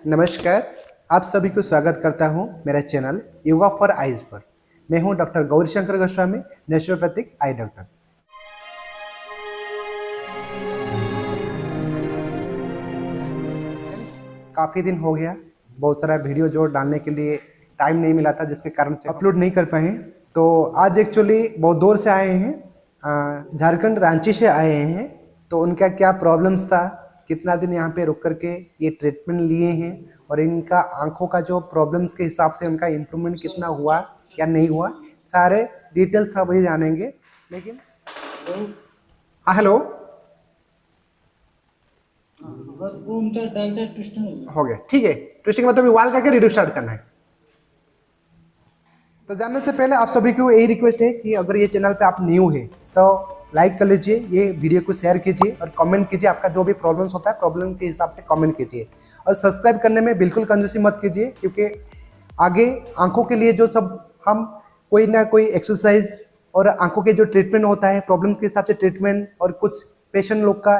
नमस्कार, आप सभी को स्वागत करता हूं मेरा चैनल योगा फॉर आइज पर। मैं हूं डॉक्टर गौरीशंकर गोस्वामी, नेचुरोपैथिक आई डॉक्टर। काफ़ी दिन हो गया, बहुत सारा वीडियो जो डालने के लिए टाइम नहीं मिला था, जिसके कारण से अपलोड नहीं कर पाए। तो आज एक्चुअली बहुत दूर से आए हैं, झारखंड रांची से आए हैं। तो उनका क्या प्रॉब्लम्स था, कितना दिन यहाँ पे रुक करके ये ट्रीटमेंट लिए हैं और इनका आंखों का जो प्रॉब्लम्स के हिसाब से उनका इम्प्रूवमेंट कितना हुआ या नहीं हुआ, सारे डिटेल्स सब ही जानेंगे। लेकिन हाँ, हेलो वो उनका डालता ट्विस्टिंग हो गया, ठीक है। ट्विस्टिंग मतलब वाल का क्या रिड्यूस स्टार्ट करना है। तो जानने से पहले आप सभी को यही रिक्वेस्ट है कि अगर ये चैनल पे आप न्यू है तो लाइक कर लीजिए, ये वीडियो को शेयर कीजिए और कमेंट कीजिए। आपका जो भी प्रॉब्लम्स होता है, प्रॉब्लम के हिसाब से कमेंट कीजिए। और सब्सक्राइब करने में बिल्कुल कंजूसी मत कीजिए, क्योंकि आगे आंखों के लिए जो सब हम कोई ना कोई एक्सरसाइज और आंखों के जो ट्रीटमेंट होता है, प्रॉब्लम्स के हिसाब से ट्रीटमेंट और कुछ पेशेंट लोग का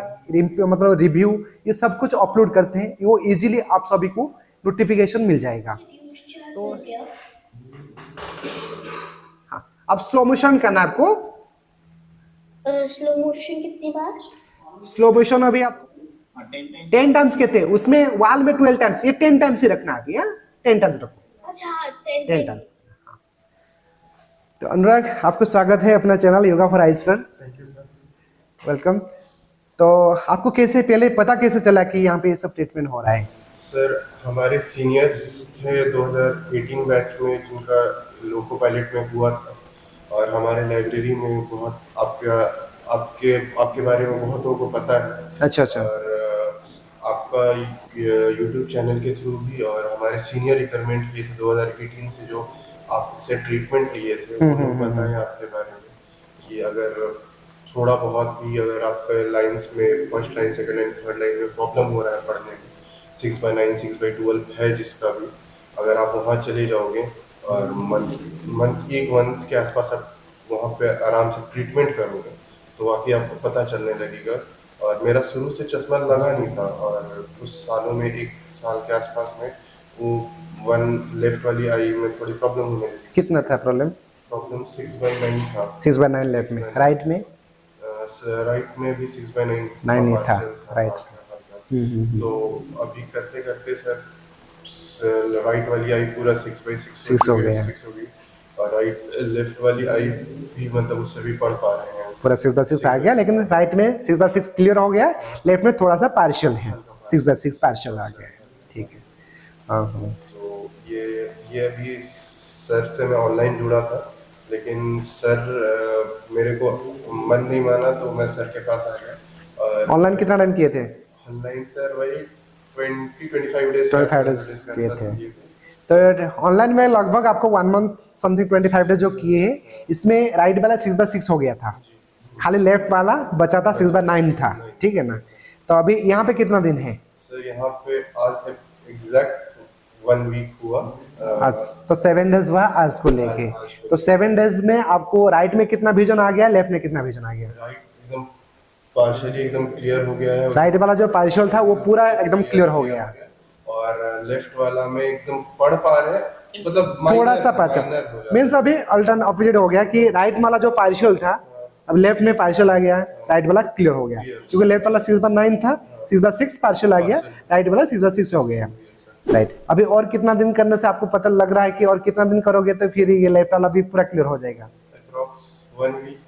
मतलब रिव्यू, ये सब कुछ अपलोड करते हैं। वो इजीली आप सभी को नोटिफिकेशन मिल जाएगा। तो हाँ, अब स्लो मोशन करना है आपको। स्लो मोशन कितनी बार? स्लो मोशन अभी आप 10 टाइम्स कहते हैं, उसमें वाल में 12 टाइम्स, ये 10 टाइम्स ही रखना है अभी। 10 टाइम्स रखो। अच्छा, 10 टाइम्स। तो अनुराग, आपको स्वागत है अपना चैनल योगा फॉर आइज पर। Thank you sir. वेलकम। तो आपको कैसे पहले पता कैसे चला कि यहाँ पे ये सब ट्रीटमेंट हो रहा है? सर, हमारे सीनियर्स थे 2018 बैच में, जिनका लोको पायलट में हुआ था, और हमारे लाइब्रेरी में बहुत आपके आपके बारे में बहुत लोगों को पता है। अच्छा अच्छा। और आपका यूट्यूब चैनल के थ्रू भी, और हमारे सीनियर रिक्वायरमेंट किए थे 2018 से, जो आपसे ट्रीटमेंट लिए थे, उनको पता है आपके बारे में कि अगर थोड़ा बहुत भी अगर आपका लाइंस में first line, second line, third line में प्रॉब्लम हो रहा है पढ़ने में, 6/9, 6/12 है जिसका भी, अगर आप वहाँ चले जाओगे और एक मंथ के आसपास आप वहाँ पे आराम से ट्रीटमेंट करोगे, तो वाकई आपको पता चलने लगेगा। और मेरा शुरू से चश्मा लगा नहीं था, और कुछ सालों में, 1 साल के आसपास में, वो लेफ्ट वाली आई में थोड़ी प्रॉब्लम होने लगी। कितना था प्रॉब्लम? प्रॉब्लम 6/9 था। 6/9 लेफ्ट में, राइट में? राइट में भी 6/9 9 ही था, राइट। तो अभी करते करते सर राइट वाली आई पूरा 6/6 6 हो गया। 6 हो गई, और लेफ्ट वाली आई भी मतलब उससे भी पढ़ पा रहे हैं। पूरा 6/6 आ गया, लेकिन राइट में 6/6 क्लियर हो गया, लेफ्ट में थोड़ा सा पार्शियल है, 6/6 पार्शियल आ गया। ठीक है। हाँ हाँ। तो ये अभी सर से मैं ऑनलाइन जुड़ा था, लेकिन सर मेरे को मन नहीं माना, तो मैं सर के पास आ गया। और ऑनलाइन कितना टाइम किए थे? ऑनलाइन सर वही 20-25 डेज 25 डेज किए थे। तो ऑनलाइन में लगभग आपको 1 मंथ समथिंग 25 डेज जो किए हैं, इसमें राइट वाला 6/6 हो गया था, खाली लेफ्ट वाला बचा था 6/9 था। ठीक है ना? तो अभी यहाँ पे कितना दिन है? सर यहाँ पे आज एग्जैक्ट 1 वीक हुआ। आज तो 7 डेज हुआ आज को लेके। तो 7 डेज में आपको राइट में कितना विजन आ गया, लेफ्ट में कितना विजन आ गया? राइट एकदम पार्शियली एकदम क्लियर हो गया है। राइट वाला जो पार्शियल था वो पूरा एकदम क्लियर हो गया, और लेफ्ट वाला में एकदम पढ़ पा रहे हैं, मतलब थोड़ा सा पार्शियल मीन्स अभी अल्टरन ऑपोजिट हो गया कि राइट वाला जो पार्शियल था अब लेफ्ट में पार्शियल आ गया, राइट वाला क्लियर हो गया। क्योंकि लेफ्ट वाला 6/9 था, 6/6 पार्शियल आ गया, राइट वाला 6/6 हो गया। राइट। अभी और कितना दिन करने से आपको पता लग रहा है कि और कितना दिन करोगे तो फिर ये लेफ्ट वाला भी पूरा क्लियर हो जाएगा? Approx 1 week.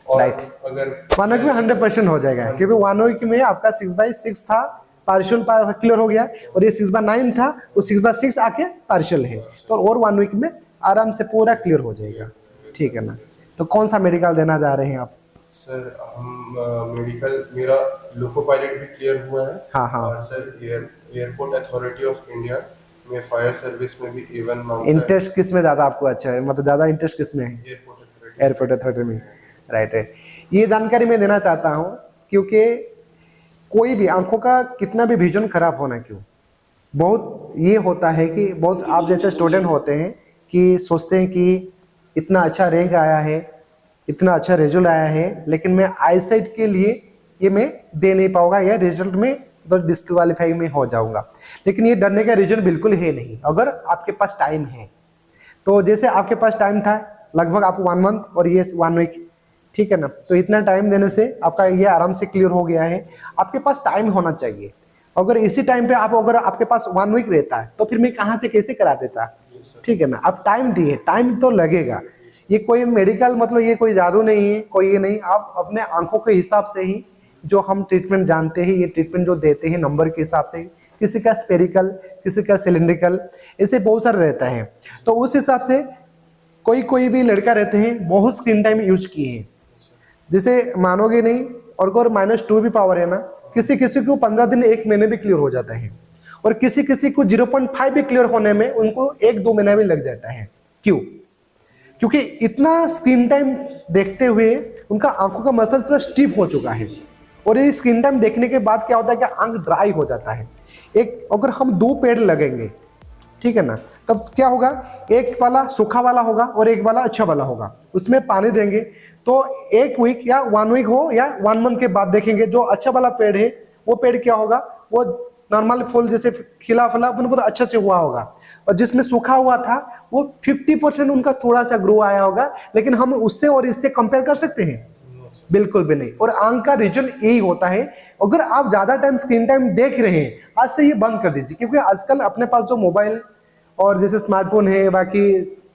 और राइट। अगर 1 वीक में 100% हो जाएगा, क्योंकि 1 वीक में आपका 6/6 था, पार्शियल क्लियर हो गया, और ये 6/9 था, वो 6/6 आके पार्शियल है, तो और 1 वीक में आराम से पूरा क्लियर हो जाएगा। ठीक है ना? तो कौन सा मेडिकल देना जा रहे हैं आप? सर हम मेडिकल, मेरा लोको पायलट भी क्लियर हुआ है। हाँ हाँ। और sir airport authority of India में फायर सर्विस में भी A1 मांगता है। इंटरेस्ट किस में ज्यादा आपको अच्छा है, मतलब ज्यादा इंटरेस्ट किस में है? Airport authority. एयरपोर्ट अथॉरिटी में, राइट है। ये जानकारी मैं देना चाहता हूँ, क्योंकि कोई भी आंखों का कितना भी विजन खराब होना क्यों, बहुत ये होता है कि बहुत आप जैसे स्टूडेंट होते हैं कि सोचते हैं कि इतना अच्छा रैंक आया है, इतना अच्छा रिजल्ट आया है, लेकिन मैं आई साइट के लिए ये मैं दे नहीं पाऊंगा, या रिजल्ट में तो डिस्क्वालीफाई में हो जाऊंगा। लेकिन ये डरने का रीजन बिल्कुल है नहीं, अगर आपके पास टाइम है तो। जैसे आपके पास टाइम था लगभग आप 1 मंथ और ये 1 वीक, ठीक है ना, तो इतना टाइम देने से आपका ये आराम से क्लियर हो गया है। आपके पास टाइम होना चाहिए। अगर इसी टाइम पे आप, अगर आपके पास 1 वीक रहता है तो फिर मैं कहाँ से कैसे करा देता, ठीक है ना। आप टाइम दिए, टाइम तो लगेगा। ये कोई मेडिकल मतलब ये कोई जादू नहीं है, कोई ये नहीं। आप अपने आंखों के हिसाब से ही जो हम ट्रीटमेंट जानते हैं, ये ट्रीटमेंट जो देते हैं नंबर के हिसाब से, किसी का स्पेरिकल, किसी का सिलिंड्रिकल, ऐसे बहुत सारे रहता है। तो उस हिसाब से कोई भी लड़का रहते हैं बहुत स्क्रीन टाइम यूज किए हैं, जैसे मानोगे नहीं। और अगर -2 भी पावर है ना, किसी किसी को 15 दिन 1 महीने भी क्लियर हो जाता है, और किसी किसी को 0.5 भी क्लियर होने में उनको 1-2 महीना भी लग जाता है। क्यों? क्योंकि इतना स्क्रीन टाइम देखते हुए उनका आंखों का मसल पूरा स्टिफ हो चुका है। और ये स्क्रीन टाइम देखने के बाद क्या होता है कि आंख ड्राई हो जाता है। एक अगर हम 2 पेड़ लगेंगे, ठीक है ना, तब क्या होगा, एक वाला सूखा वाला होगा और एक वाला अच्छा वाला होगा। उसमें पानी देंगे तो 1 वीक या 1 वीक हो या 1 मंथ के बाद देखेंगे जो अच्छा वाला पेड़ है वो पेड़ क्या होगा, वो नॉर्मल फूल जैसे खिला फला बहुत अच्छा से हुआ होगा। और जिसमें सूखा हुआ था वो 50% उनका थोड़ा सा ग्रो आया होगा। लेकिन हम उससे और इससे कंपेयर कर सकते हैं? बिल्कुल भी नहीं। और आंख का रीजन यही होता है। अगर आप ज्यादा टाइम स्क्रीन टाइम देख रहे हैं, आज से ये बंद कर दीजिए। क्योंकि आजकल अपने पास जो मोबाइल और जैसे स्मार्टफोन है, बाकी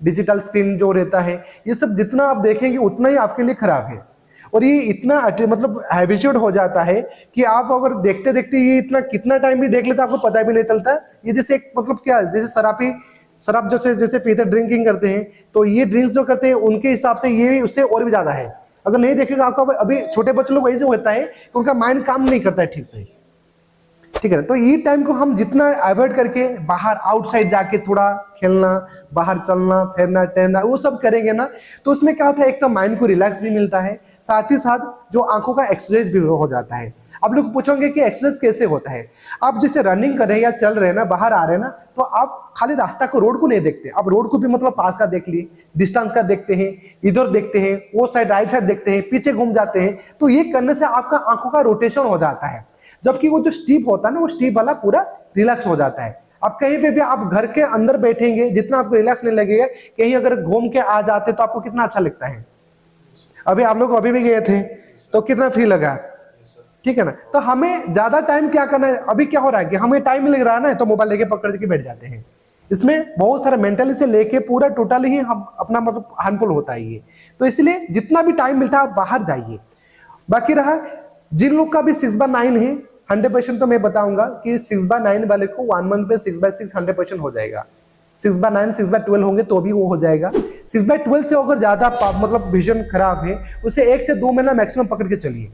डिजिटल स्क्रीन जो रहता है, ये सब जितना आप देखेंगे उतना ही आपके लिए खराब है। और ये इतना मतलब हैबिचुअल हो जाता है कि आप अगर देखते देखते ये इतना कितना टाइम भी देख लेते आपको पता भी नहीं चलता। ये जैसे एक मतलब क्या, जैसे शराब जैसे पीते ड्रिंकिंग करते हैं, तो ये ड्रिंक्स जो करते हैं उनके हिसाब से ये उससे और भी ज्यादा है। अगर नहीं देखेगा आपका, अभी छोटे बच्चों लोग ऐसे होता है कि उनका माइंड काम नहीं करता है ठीक से, ठीक है ना। तो ये टाइम को हम जितना अवॉइड करके बाहर आउटसाइड जाके थोड़ा खेलना, बाहर चलना फिरना टहलना वो सब करेंगे ना, तो उसमें क्या होता है, एक तो माइंड को रिलैक्स भी मिलता है, साथ ही साथ जो आंखों का एक्सरसाइज भी हो जाता है। आप लोग पूछोगे कि एक्सरसाइज कैसे होता है। आप जैसे रनिंग कर रहे हैं या चल रहे हैं ना, बाहर आ रहे हैं ना, तो आप खाली रास्ता को, रोड को नहीं देखते, आप रोड को भी मतलब पास का देख लिए, डिस्टेंस का देखते हैं, इधर देखते हैं, वो साइड राइट साइड देखते हैं, पीछे घूम जाते हैं। तो ये करने से आपका आंखों का रोटेशन हो जाता है, जबकि वो जो स्टीप होता है ना, वो स्टीप वाला पूरा रिलैक्स हो जाता है। आप कहीं पे भी आप घर के अंदर बैठेंगे, जितना आपको रिलैक्स नहीं लगेगा, कहीं अगर घूम के आ जाते तो आपको कितना अच्छा लगता है। अभी आप लोग अभी भी गए थे तो कितना फ्री लगा, ठीक है ना। तो हमें ज्यादा टाइम क्या करना है, अभी क्या हो रहा है कि हमें टाइम मिल रहा है ना, तो मोबाइल लेके पकड़ के बैठ जाते हैं। इसमें बहुत सारा मेंटली से लेके पूरा टोटली ही हम अपना मतलब हार्मफुल होता है ये। तो इसलिए जितना भी टाइम मिलता है आप बाहर जाइए। बाकी रहा जिन लोग का भी 6/9 है, 100% तो मैं बताऊंगा कि 6/9 वाले को 1 मंथ में 6/6 100% हो जाएगा। 6/9 6/12 होंगे तो भी वो हो जाएगा। 6/12 से अगर ज्यादा मतलब विजन खराब है, उसे 1 से 2 महीना मैक्सिमम पकड़ के चलिए।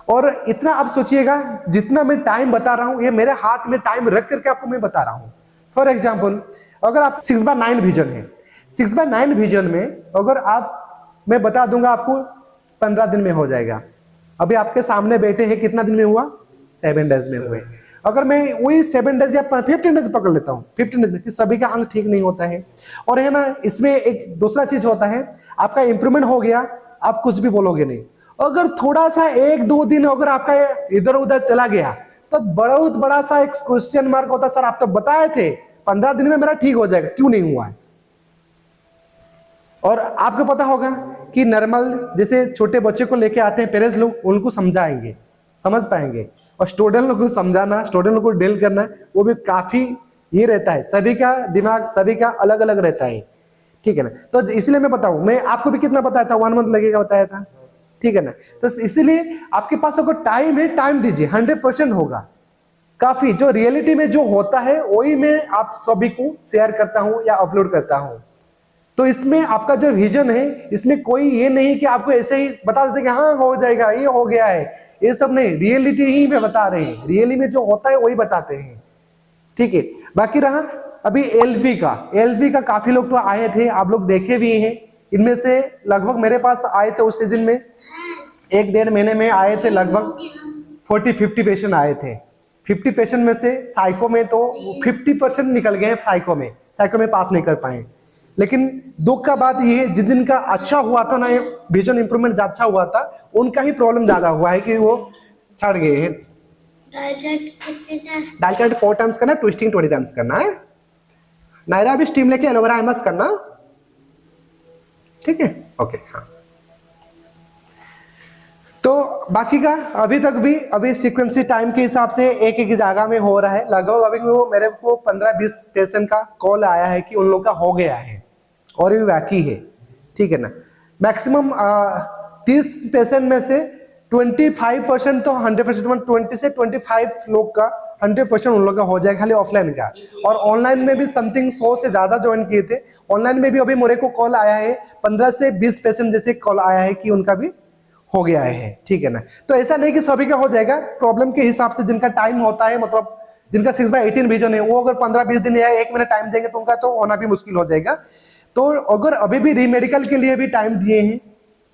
और इतना आप सोचिएगा, जितना मैं टाइम बता रहा हूं ये मेरे हाथ में टाइम रख करके आपको मैं बता रहा हूं। फॉर एग्जाम्पल, अगर आप 6/9 विजन है, 6/9 विजन में अगर आप, मैं बता दूंगा आपको 15 दिन में हो जाएगा। अभी आपके सामने बैठे हैं, कितना दिन में हुआ, 7 डेज में हुए। अगर मैं वही 7 डेज या 15 डेज पकड़ लेता हूँ, 15 डेज में, सभी का अंग ठीक नहीं होता है। और है ना, इसमें एक दूसरा चीज होता है, आपका इंप्रूवमेंट हो गया, आप कुछ भी बोलोगे नहीं। अगर थोड़ा सा 1-2 दिन अगर आपका इधर उधर चला गया, तो बहुत बड़ा सा एक क्वेश्चन मार्क होता, सर आप तो बताए थे 15 दिन में मेरा ठीक हो जाएगा, क्यों नहीं हुआ है। और आपको पता होगा कि नॉर्मल जैसे छोटे बच्चे को लेके आते हैं पेरेंट्स लोग, उनको समझाएंगे, समझ पाएंगे। और स्टूडेंट लोग को समझाना, स्टूडेंट लोग को डील करना, वो भी काफी ये रहता है। सभी का दिमाग सभी का अलग अलग रहता है, ठीक है ना। तो इसलिए मैं बताऊं, मैं आपको भी कितना बताया था, 1 मंथ लगेगा बताया था, ठीक है ना। तो इसलिए आपके पास अगर टाइम है, टाइम दीजिए, 100% होगा काफी। जो रियलिटी में जो होता है वही मैं आप सभी को शेयर करता हूं या अपलोड करता हूं। तो इसमें आपका जो विजन है, इसमें कोई ये नहीं कि आपको ऐसे ही बता देते कि हाँ हो जाएगा, ये हो गया है, ये सब नहीं। रियलिटी ही में बता रहे हैं, रियली में जो होता है वही बताते हैं, ठीक है। बाकी रहा अभी एलवी का काफी लोग तो आए थे, आप लोग देखे भी हैं। इनमें से लगभग मेरे पास आए थे उस सीजन में 1-1.5 महीने में आए थे, लगभग 40-50 पेशेंट आए थे। 50 पेशेंट में से साइको में तो 50% निकल गए, साइको में पास नहीं कर पाए। लेकिन दुख का बात यह है, जिन दिन का अच्छा हुआ था ना, ये विजन इंप्रूवमेंट अच्छा हुआ था, उनका ही प्रॉब्लम ज्यादा हुआ है कि वो छड़ गए हैं। डायल चार्ट कितने टाइम? डायल चार्ट 4 टाइम्स करना, ट्विस्टिंग 20 टाइम्स करना है। नायरा अभी स्टीम लेके एलोवेरा एमएस करना, ठीक है, ओके। हाँ, तो बाकी का अभी तक भी अभी सीक्वेंसी टाइम के हिसाब से एक एक जगह में हो रहा है। लगभग अभी वो मेरे को 15-20 पेशेंट का कॉल आया है कि उन लोग का हो गया है और भी बाकी है, ठीक है ना। मैक्सिमम 30 पेशेंट में से 25% तो 100%, 20 से 25 लोग का 100% उन लोग का हो जाएगा खाली ऑफलाइन का। और ऑनलाइन में भी समथिंग 100 से ज्यादा ज्वाइन किए थे। ऑनलाइन में भी अभी मेरे को कॉल आया है 15 से 20 पेशेंट जैसे कॉल आया है कि उनका भी हो गया है, ठीक है ना। तो ऐसा नहीं कि सभी का हो जाएगा, प्रॉब्लम के हिसाब से जिनका टाइम होता है, मतलब जिनका 6/18 विजन है वो अगर 15-20 दिन या 1 महीना टाइम देंगे तो उनका तो होना भी मुश्किल हो जाएगा। तो अगर अभी भी रीमेडिकल के लिए भी टाइम दिए हैं,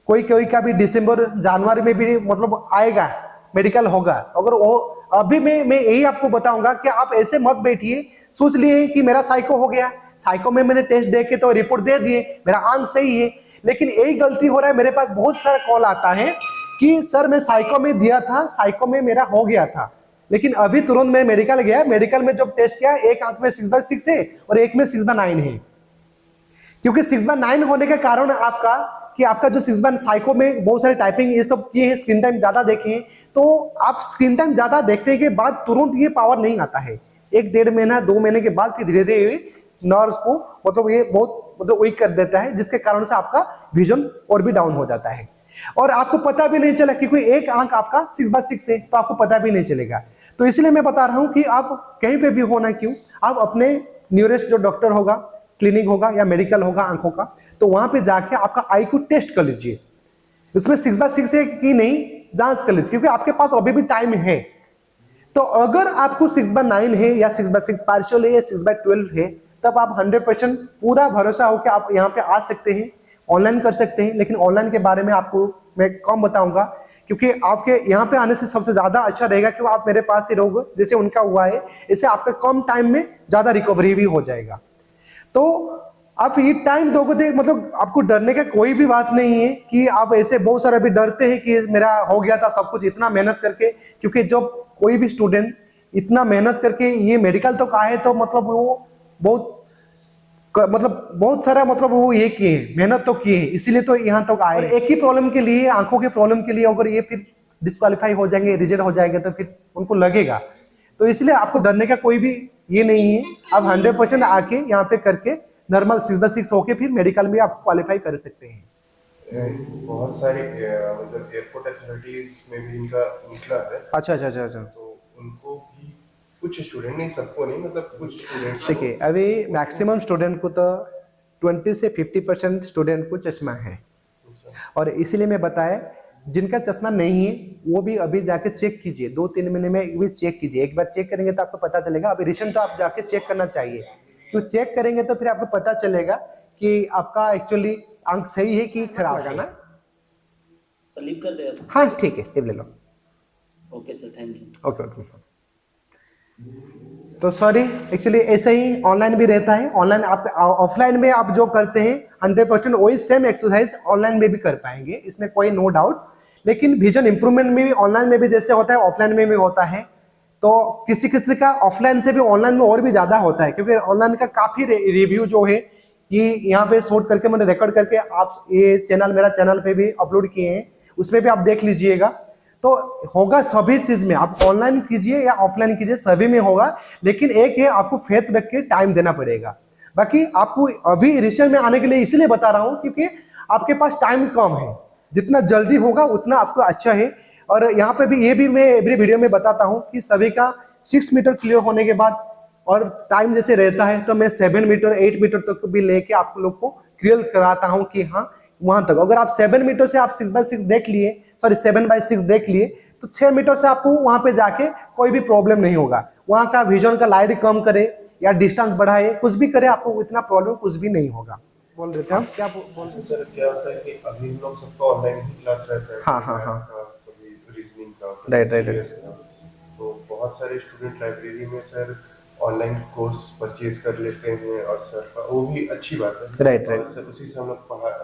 कोई कोई का भी दिसंबर जनवरी में भी मतलब आएगा, मेडिकल होगा। अगर वो अभी मैं यही आपको बताऊंगा कि आप ऐसे मत बैठिए सोच लिए कि मेरा साइको हो गया, साइको में मैंने टेस्ट दे के तो रिपोर्ट दे दिए, मेरा आंख सही है। लेकिन यही गलती हो रहा है, मेरे पास बहुत सारा कॉल आता है कि सर मैं साइको में दिया था, साइको में मेरा हो गया था, लेकिन अभी तुरंत मैं मेडिकल गया, मेडिकल में जब टेस्ट किया एक आंख में 6/6 है और एक में 6/9 है। क्योंकि 6/9 होने का कारण आपका कि आपका जो 6 साइको में बहुत सारे टाइपिंग ये सब किए हैं, स्क्रीन टाइम ज्यादा देखे हैं, तो आप स्क्रीन टाइम ज्यादा देखने के बाद तुरंत ये पावर नहीं आता है। 1-1.5 महीना 2 महीने के बाद फिर धीरे धीरे नर्व्स को मतलब ये बहुत मतलब वीक कर देता है, जिसके कारण से आपका विजन और भी डाउन हो जाता है और आपको पता भी नहीं चला कि कोई एक आंख आपका 6/6 है, तो आपको पता भी नहीं चलेगा। तो इसलिए मैं बता रहा हूं कि आप कहीं पे भी होना क्यों, आप अपने नियरेस्ट जो डॉक्टर होगा, क्लिनिक होगा या मेडिकल होगा आंखों का, तो वहां पे जाके आपका आई को टेस्ट कर लीजिए, उसमें 6/6 है कि नहीं जांच कर लीजिए, क्योंकि आपके पास अभी भी टाइम है। तो अगर आपको 6/9 है या 6/6 पार्शियल है या 6/12 है, तब आप 100% पूरा भरोसा हो कि आप यहाँ पे आ सकते हैं, ऑनलाइन कर सकते हैं। लेकिन ऑनलाइन के बारे में आपको मैं कम बताऊंगा, क्योंकि आपके यहाँ पे आने से सबसे ज्यादा अच्छा रहेगा कि आप मेरे पास ही रहोगे, जैसे उनका हुआ है, इससे आपका कम टाइम में ज्यादा रिकवरी भी हो जाएगा। तो आप ये टाइम दोगे, मतलब आपको डरने का कोई भी बात नहीं है कि आप ऐसे बहुत सारे भी डरते हैं कि मेरा हो गया था सब कुछ इतना मेहनत करके, क्योंकि जब कोई भी स्टूडेंट इतना मेहनत करके ये मेडिकल तो का है, तो मतलब वो बहुत सारा मतलब वो ये किए हैं, मेहनत तो किए हैं, इसीलिए तो यहाँ तक आए। और एक ही प्रॉब्लम के लिए, आंखों के प्रॉब्लम के लिए अगर ये फिर डिस्क्वालीफाई हो जाएंगे, रिजेक्ट हो जाएंगे, तो फिर उनको लगेगा। तो इसलिए आपको डरने का कोई भी ये नहीं है, आप 100% आके यहाँ पे करके नॉर्मल 6/6 होके फिर मेडिकल में आप क्वालिफाई कर सकते हैं। बहुत सारे मतलब एयरपोर्ट अथॉरिटीज में भी इनका निकला है। अच्छा, तो उनको भी कुछ स्टूडेंट, नहीं सबको नहीं, मतलब कुछ स्टूडेंट्स। देखिए अभी मैक्सिमम स्टूडेंट को तो 20 से 50% स्टूडेंट को चश्मा है, और इसीलिए मैं बताया जिनका चश्मा नहीं है वो भी अभी जाके चेक कीजिए, 2-3 महीने में भी चेक कीजिए। एक बार चेक करेंगे तो आपको पता चलेगा। अभी रिसेंट तो आप जाके चेक करना चाहिए, क्यों चेक करेंगे तो फिर आपको पता चलेगा कि आपका एक्चुअली आंख सही है कि खराब है ना। सर लीव कर दे। हाँ ठीक है, लीव ले लो। Okay sir, thank you. Okay. तो सॉरी, एक्चुअली ऐसे ही ऑनलाइन भी रहता है। ऑनलाइन आप ऑफलाइन में आप जो करते हैं 100% वही सेम एक्सरसाइज ऑनलाइन में भी कर पाएंगे, इसमें कोई नो डाउट। लेकिन विजन इंप्रूवमेंट में भी ऑनलाइन में भी जैसे होता है ऑफलाइन में भी होता है। तो किसी किसी का ऑफलाइन से भी ऑनलाइन में और भी ज्यादा होता है, क्योंकि ऑनलाइन का काफी रिव्यू जो है ये यहाँ पे शॉर्ट करके मैंने रिकॉर्ड करके आप ये चैनल, मेरा चैनल पे भी अपलोड किए हैं, उसमें भी आप देख लीजिएगा। तो होगा सभी चीज में, आप ऑनलाइन कीजिए या ऑफलाइन कीजिए, सभी में होगा। लेकिन एक है, आपको फेथ रख के टाइम देना पड़ेगा। बाकी आपको अभी रिसेंट में आने के लिए इसलिए बता रहा हूं क्योंकि आपके पास टाइम कम है, जितना जल्दी होगा उतना आपको अच्छा है। और यहाँ पे भी ये भी मैं एवरी वीडियो में बताता हूँ कि सभी का 6 मीटर क्लियर होने के बाद और टाइम जैसे रहता है तो मैं 7 मीटर 8 मीटर तक भी लेके आप लोग को क्लियर कराता हूँ कि हाँ वहां तक। अगर आप 7 मीटर से आप 6/6 देख लिए, सॉरी 7/6 देख लिए, तो 6 मीटर से आपको वहां पे जाके कोई भी प्रॉब्लम नहीं होगा। वहां का विजन का लाइट कम करे या डिस्टेंस बढ़ाए, कुछ भी करे, आपको इतना प्रॉब्लम कुछ भी नहीं होगा। बोल रहे थे हम, क्या बोल रहे थे सर? क्या होता है कि अभी हम लोग सबको ऑनलाइन ही क्लास रहता है। हाँ। कभी रीजनिंग का, राइट। तो बहुत सारे स्टूडेंट लाइब्रेरी में सर ऑनलाइन कोर्स परचेज कर लेते हैं, और सर का वो भी अच्छी बात है। राइट। सर उसी से हम लोग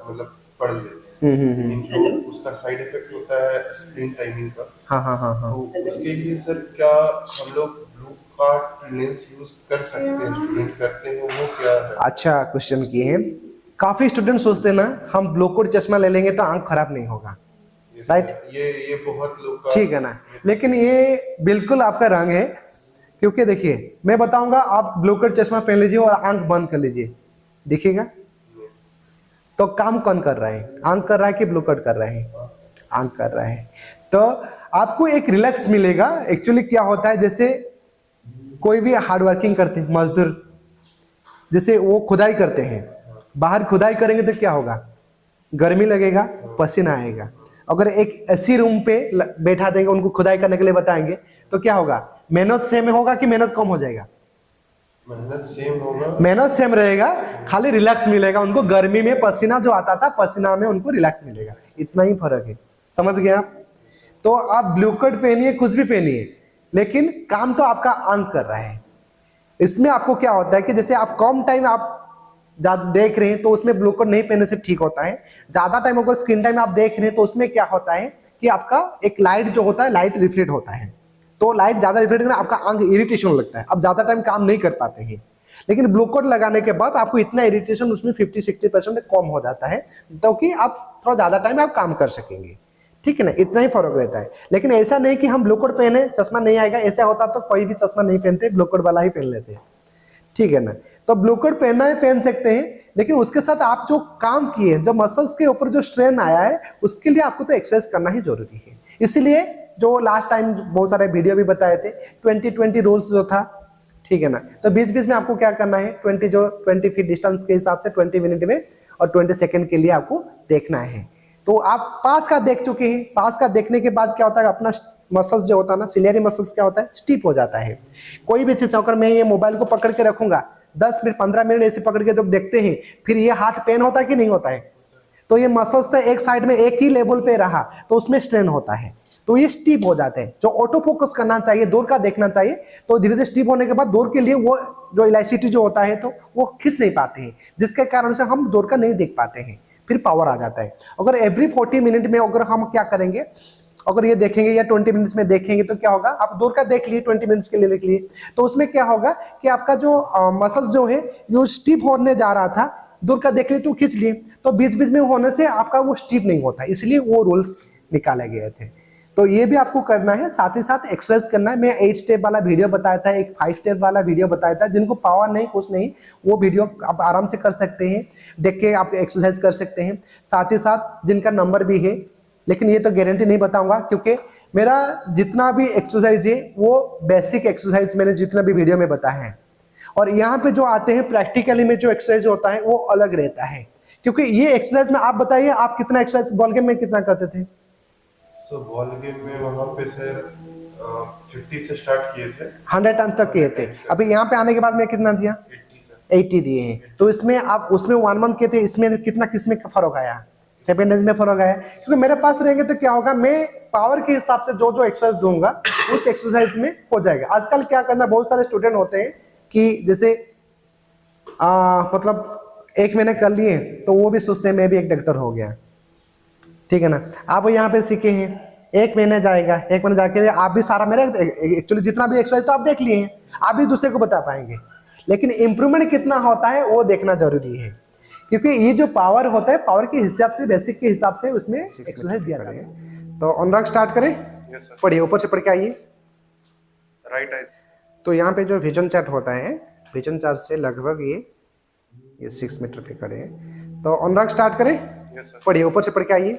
मतलब पढ़ लेते हैं। जो उसका साइड इफेक्ट होता है स्क्रीन टाइमिंग का। हाँ हाँ हाँ हाँ। तो उसके लिए सर क्या हम लोग ब्लू कार्ट लेंस यूज कर सकते हैं, स्टूडेंट करते हैं, वो क्या है? अच्छा क्वेश्चन किए हैं। काफी स्टूडेंट सोचते हैं ना हम ब्लू कोड चश्मा ले लेंगे तो आंख खराब नहीं होगा, राइट? ये बहुत लोग का ठीक है ना, लेकिन ये बिल्कुल आपका रंग है। क्योंकि देखिए मैं बताऊंगा, आप ब्लू कोड चश्मा पहन लीजिए और आंख बंद कर लीजिए, दिखेगा? तो काम कौन कर रहा है, आंख कर रहा है कि ब्लू कोड कर रहा है? आंख कर रहा है। तो आपको एक रिलैक्स मिलेगा। एक्चुअली क्या होता है, जैसे कोई भी हार्ड वर्किंग करते हैं मजदूर, जैसे वो खुदाई करते हैं, बाहर खुदाई करेंगे तो क्या होगा, गर्मी लगेगा, पसीना आएगा। अगर एक ऐसी रूम पे बैठा देंगे, उनको खुदाई करने के लिए बताएंगे, तो क्या होगा, मेहनत सेम होगा कि मेहनत कम हो जाएगा? मेहनत सेम होगा, मेहनत सेम रहेगा, खाली रिलैक्स मिलेगा उनको। गर्मी में पसीना जो आता था, पसीना में उनको रिलैक्स मिलेगा, इतना ही फर्क है। समझ गए आप? तो आप ब्लू कोट पहनिए, कुछ भी पहनिए, लेकिन काम तो आपका आंख कर रहा है। इसमें आपको क्या होता है कि जैसे आप कम टाइम आप देख रहे हैं तो उसमें ब्लू कोट नहीं पहनने से ठीक होता है। ज्यादा टाइम अगर स्क्रीन टाइम आप देख रहे हैं तो उसमें क्या होता है कि आपका एक लाइट जो होता है, लाइट रिफ्लेक्ट होता है। तो लाइट ज्यादा रिफ्लेक्ट करना आपका आंख इरिटेशन लगता है, आप ज्यादा टाइम काम नहीं कर पाते हैं। लेकिन ब्लू कोट लगाने के बाद आपको इतना इरिटेशन उसमें 50-60% कम हो जाता है, तो कि आप थोड़ा ज्यादा टाइम आप काम कर सकेंगे। ठीक है ना, इतना ही फर्क रहता है। लेकिन ऐसा नहीं कि हम ब्लू कोट पहने चश्मा नहीं आएगा, ऐसा होता तो कोई भी चश्मा नहीं पहनते, ब्लू कोट वाला ही पहन लेते। ठीक है ना, तो ब्लू कोट पहनना है, पहन सकते हैं, लेकिन उसके साथ आप जो काम किए, जो मसल्स के ऊपर जो स्ट्रेन आया है, उसके लिए आपको तो एक्सरसाइज करना ही जरूरी है। इसीलिए जो लास्ट टाइम बहुत सारे वीडियो भी बताए थे, 20-20 रूल्स जो था, ठीक है ना, तो बीच बीच में आपको क्या करना है, 20 फीट डिस्टेंस के हिसाब से 20 मिनट में और 20 सेकंड के लिए आपको देखना है। तो आप पास का देख चुके हैं, पास का देखने के बाद क्या होता है, अपना मसल्स जो होता है ना, सिलियरी मसल्स क्या होता है, स्टिफ हो जाता है। कोई भी चीज अगर मैं ये मोबाइल को पकड़ के रखूंगा 10 मिनट 15 मिनट ऐसे पकड़ के जब देखते हैं, फिर ये हाथ पेन होता है कि नहीं होता है? तो ये मसल्स तो एक साइड में एक ही लेवल पे रहा तो उसमें स्ट्रेन होता है, तो ये स्टिफ हो जाते हैं। जो ऑटो फोकस करना चाहिए, दूर का देखना चाहिए, तो धीरे धीरे स्टिफ होने के बाद दूर के लिए वो जो इलास्टिसिटी जो होता है तो वो खींच नहीं पाते हैं, जिसके कारण से हम दूर का नहीं देख पाते हैं, फिर पावर आ जाता है। अगर एवरी 40 मिनट में अगर हम क्या करेंगे, अगर ये देखेंगे या 20 मिनट्स में देखेंगे तो क्या होगा, आप दूर का देख लिए 20 मिनट्स के लिए देख लिए, तो उसमें क्या होगा कि आपका जो मसल्स जो है जो स्टिफ होने जा रहा था, दूर का देख लिए तो खींच लिए, तो बीच बीच में होने से आपका वो स्टिफ नहीं होता, इसलिए वो रूल्स निकाले गए थे। तो ये भी आपको करना है, साथ ही साथ एक्सरसाइज करना है। मैं 8 स्टेप वाला वीडियो बताया था, एक 5 स्टेप वाला वीडियो बताया था। जिनको पावर नहीं, कुछ नहीं, वो वीडियो आप आराम से कर सकते हैं, देख के आप एक्सरसाइज कर सकते हैं। साथ ही साथ जिनका नंबर भी है, लेकिन ये तो गारंटी नहीं बताऊंगा, क्योंकि मेरा जितना भी एक्सरसाइज है वो बेसिक एक्सरसाइज मैंने जितना भी वीडियो में बताया है, और यहाँ पे जो आते हैं प्रैक्टिकली में जो एक्सरसाइज होता है वो अलग रहता है। क्योंकि ये एक्सरसाइज में आप बताइए, आप कितना एक्सरसाइज बॉल गेम में कितना करते थे? तो बॉल गेम में वहाँ पे सर 50 से स्टार्ट किए थे, 100 टाइम्स तक किए थे। अभी यहाँ पे आने के बाद मैं कितना दिया? 80 दिए हैं। तो इसमें आप उसमें 1 मंथ किए थे, इसमें कितना किसमें फर्क आया? 7 डेज में फर्क आया। क्योंकि मेरे पास रहेंगे तो क्या होगा, मैं पावर के हिसाब से जो जो एक्सरसाइज दूंगा उस एक्सरसाइज में हो जाएगा। आजकल क्या करना, बहुत सारे स्टूडेंट होते हैं कि जैसे मतलब 1 महीने कर लिए तो वो भी सोचते हैं मैं भी एक डॉक्टर हो गया। ठीक है ना, आप यहाँ पे सीखे हैं, 1 महीने जाएगा, 1 महीने जाके आप भी सारा मेरा एक्चुअली जितना भी एक्सरसाइज तो आप देख लिए हैं, आप भी दूसरे को बता पाएंगे, लेकिन इंप्रूवमेंट कितना होता है वो देखना जरूरी है। क्योंकि ये जो पावर होता है, पावर के हिसाब से, बेसिक के हिसाब से उसमें एक्सरसाइज दिया जाता है। तो अनुराग स्टार्ट करें, पढ़िए, ऊपर से पढ़ के आइए। Right I. तो यहाँ पे जो विजन चार्ट होता है, विजन चार्ट से लगभग ये 6 मीटर पे खड़े हैं। तो अनुराग स्टार्ट करें, पढ़िए, ऊपर से पढ़ के आइए।